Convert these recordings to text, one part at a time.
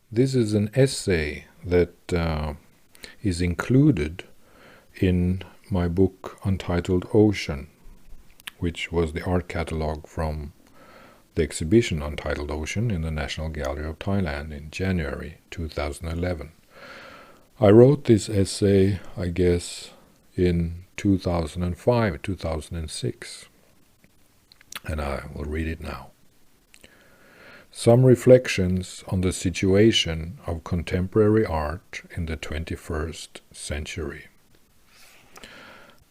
This is an essay that is included in my book Untitled Ocean, which was the art catalogue from the exhibition Untitled Ocean in the National Gallery of Thailand in January 2011. I wrote this essay, I guess, in 2005, 2006, and I will read it now. Some reflections on the situation of contemporary art in the 21st century.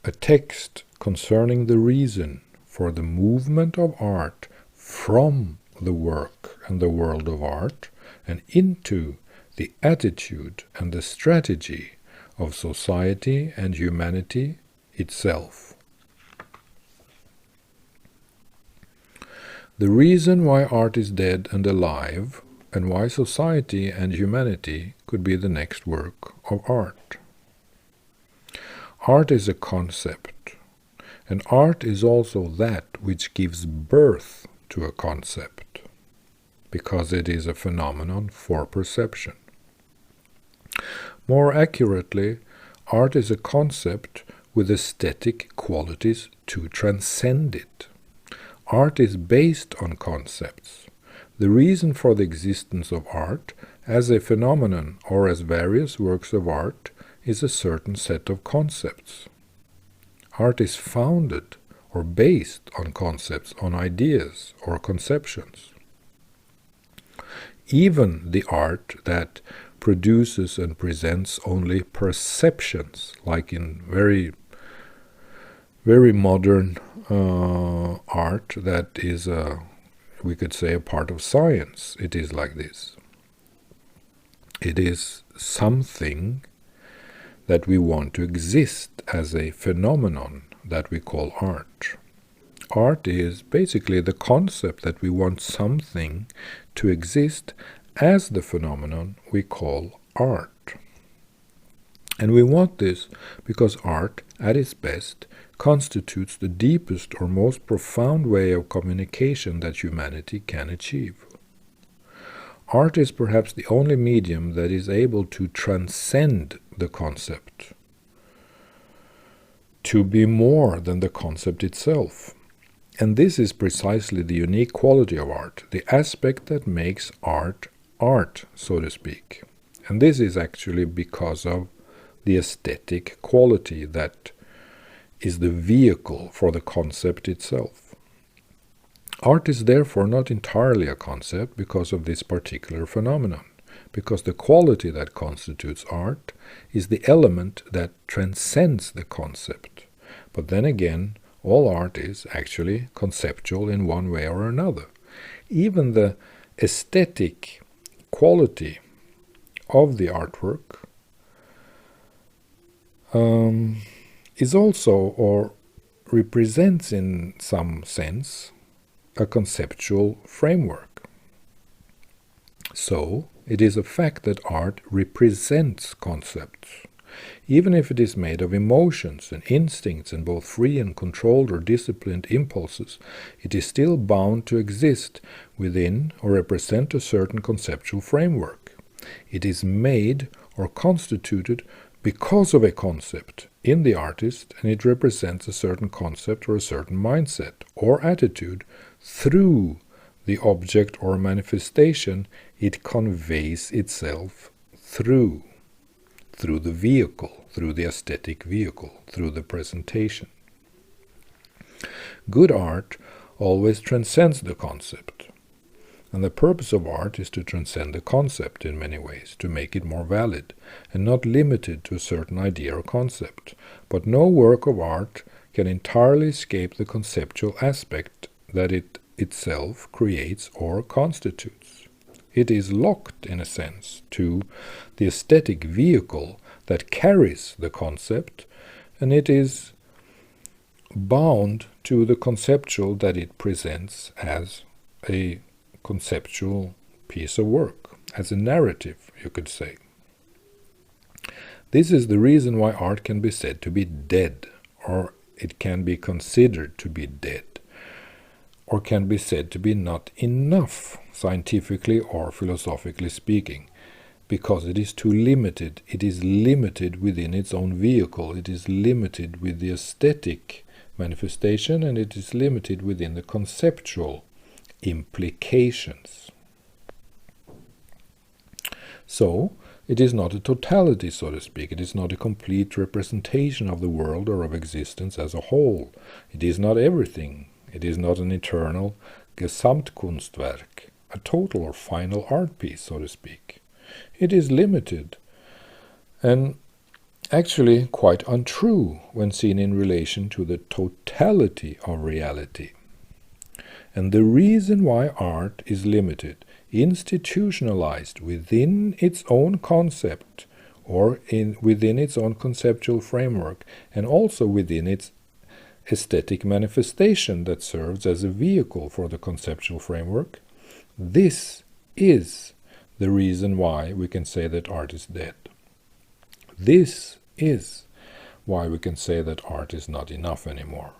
A text concerning the reason for the movement of art from the work and the world of art and into the attitude and the strategy of society and humanity itself. The reason why art is dead and alive, and why society and humanity could be the next work of art. Art is a concept, and art is also that which gives birth to a concept, because it is a phenomenon for perception. More accurately, art is a concept with aesthetic qualities to transcend it. Art is based on concepts. The reason for the existence of art as a phenomenon or as various works of art is a certain set of concepts. Art is founded or based on concepts, on ideas or conceptions. Even the art that produces and presents only perceptions, like in very modern art that is, we could say, a part of science. It is like this. It is something that we want to exist as a phenomenon that we call art. Art is basically the concept that we want something to exist as the phenomenon we call art. And we want this because art, at its best, constitutes the deepest or most profound way of communication that humanity can achieve. Art is perhaps the only medium that is able to transcend the concept, to be more than the concept itself. And this is precisely the unique quality of art, the aspect that makes art art, so to speak. And this is actually because of the aesthetic quality that is the vehicle for the concept itself. Art is therefore not entirely a concept because of this particular phenomenon, because the quality that constitutes art is the element that transcends the concept. But then again, all art is actually conceptual in one way or another. Even the aesthetic quality of the artwork is also, or represents in some sense, a conceptual framework. So, it is a fact that art represents concepts. Even if it is made of emotions and instincts and both free and controlled or disciplined impulses, it is still bound to exist within or represent a certain conceptual framework. It is made or constituted because of a concept in the artist, and it represents a certain concept or a certain mindset or attitude through the object or manifestation it conveys itself through the vehicle, through the aesthetic vehicle, through the presentation. Good art always transcends the concept. And the purpose of art is to transcend the concept in many ways, to make it more valid, and not limited to a certain idea or concept. But no work of art can entirely escape the conceptual aspect that it itself creates or constitutes. It is locked, in a sense, to the aesthetic vehicle that carries the concept, and it is bound to the conceptual that it presents as a conceptual piece of work, as a narrative, you could say. This is the reason why art can be said to be dead, or it can be considered to be dead, or can be said to be not enough, scientifically or philosophically speaking. because it is too limited. It is limited within its own vehicle. It is limited with the aesthetic manifestation, and it is limited within the conceptual implications. So, it is not a totality, so to speak. It is not a complete representation of the world or of existence as a whole. It is not everything. It is not an eternal Gesamtkunstwerk, a total or final art piece, so to speak. It is limited and actually quite untrue when seen in relation to the totality of reality. And the reason why art is limited, institutionalized within its own concept or within its own conceptual framework, and also within its aesthetic manifestation that serves as a vehicle for the conceptual framework, this is the reason why we can say that art is dead. This is why we can say that art is not enough anymore.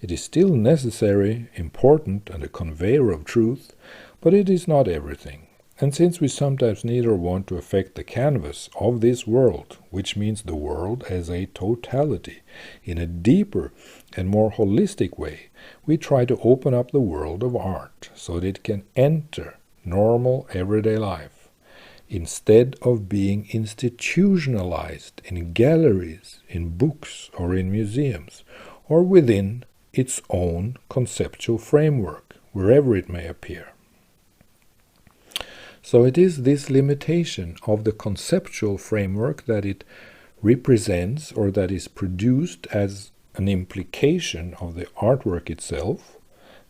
It is still necessary, important, and a conveyor of truth, but it is not everything. And since we sometimes neither want to affect the canvas of this world, which means the world as a totality, in a deeper and more holistic way, we try to open up the world of art so that it can enter normal everyday life, instead of being institutionalized in galleries, in books, or in museums, or within its own conceptual framework, wherever it may appear. So it is this limitation of the conceptual framework that it represents, or that is produced as an implication of the artwork itself,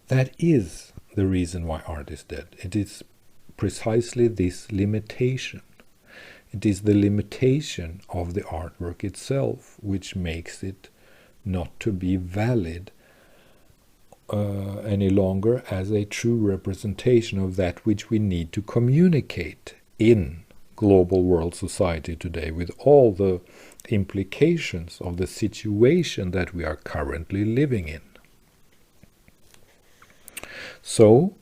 that is the reason why art is dead. It is precisely this limitation. It is the limitation of the artwork itself which makes it not to be valid any longer as a true representation of that which we need to communicate in global world society today, with all the implications of the situation that we are currently living in. So,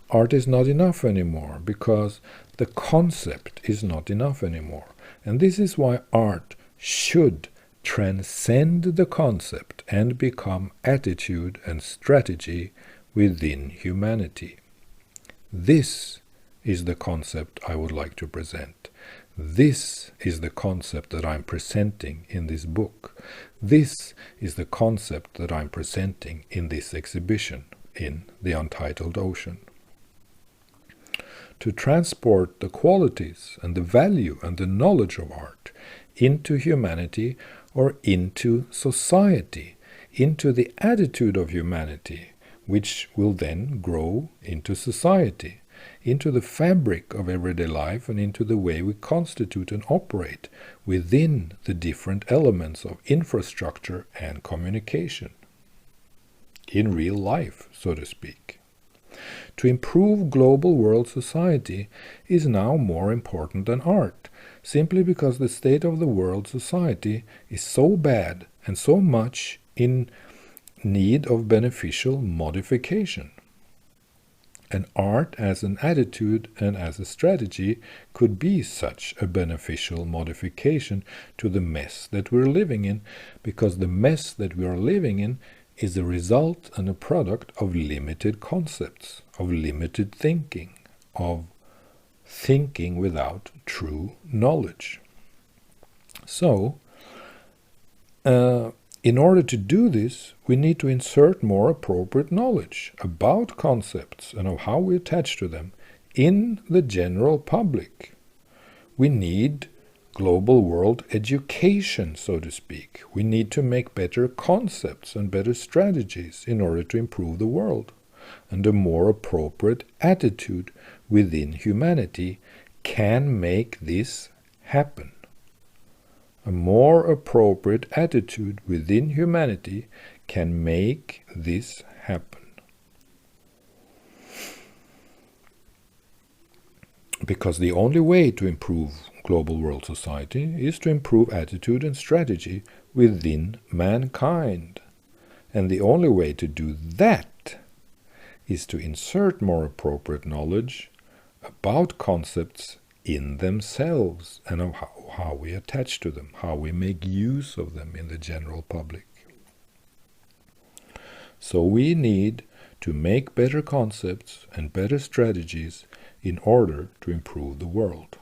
art is not enough anymore, because the concept is not enough anymore. And this is why art should transcend the concept and become attitude and strategy within humanity. This is the concept I would like to present. This is the concept that I'm presenting in this book. This is the concept that I'm presenting in this exhibition in the Untitled Ocean. To transport the qualities and the value and the knowledge of art into humanity, or into society, into the attitude of humanity, which will then grow into society, into the fabric of everyday life, and into the way we constitute and operate within the different elements of infrastructure and communication. In real life, so to speak. To improve global world society is now more important than art, simply because the state of the world society is so bad and so much in need of beneficial modification. And art as an attitude and as a strategy could be such a beneficial modification to the mess that we're living in, because the mess that we are living in is a result and a product of limited concepts, of limited thinking, of thinking without true knowledge. So, in order to do this, we need to insert more appropriate knowledge about concepts and of how we attach to them in the general public. We need global world education, so to speak. We need to make better concepts and better strategies in order to improve the world. And a more appropriate attitude within humanity can make this happen. A more appropriate attitude within humanity can make this happen. Because the only way to improve global world society is to improve attitude and strategy within mankind. And the only way to do that is to insert more appropriate knowledge about concepts in themselves and of how we attach to them, how we make use of them in the general public. So we need to make better concepts and better strategies in order to improve the world.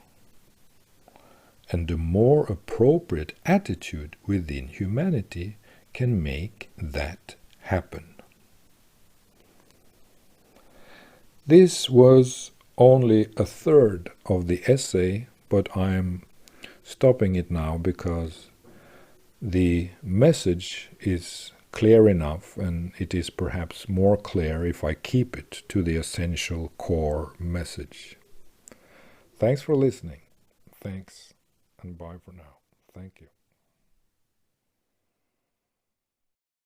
And the more appropriate attitude within humanity can make that happen. This was only a third of the essay, but I'm stopping it now because the message is clear enough, and it is perhaps more clear if I keep it to the essential core message. Thanks for listening. Thanks, and bye for now. Thank you.